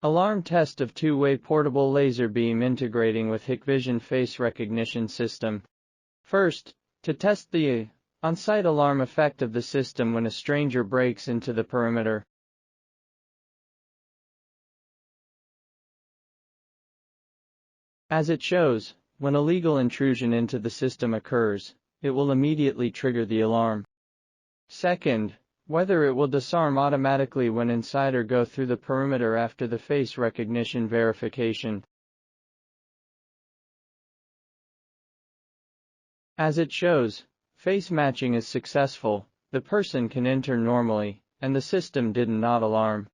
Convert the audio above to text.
Alarm test of two-way portable laser beam integrating with Hikvision face recognition system. First, to test the on-site alarm effect of the system when a stranger breaks into the perimeter. As it shows, when illegal intrusion into the system occurs, it will immediately trigger the alarm. Second, whether it will disarm automatically when inside or go through the perimeter after the face recognition verification. As it shows, face matching is successful, the person can enter normally, and the system did not alarm.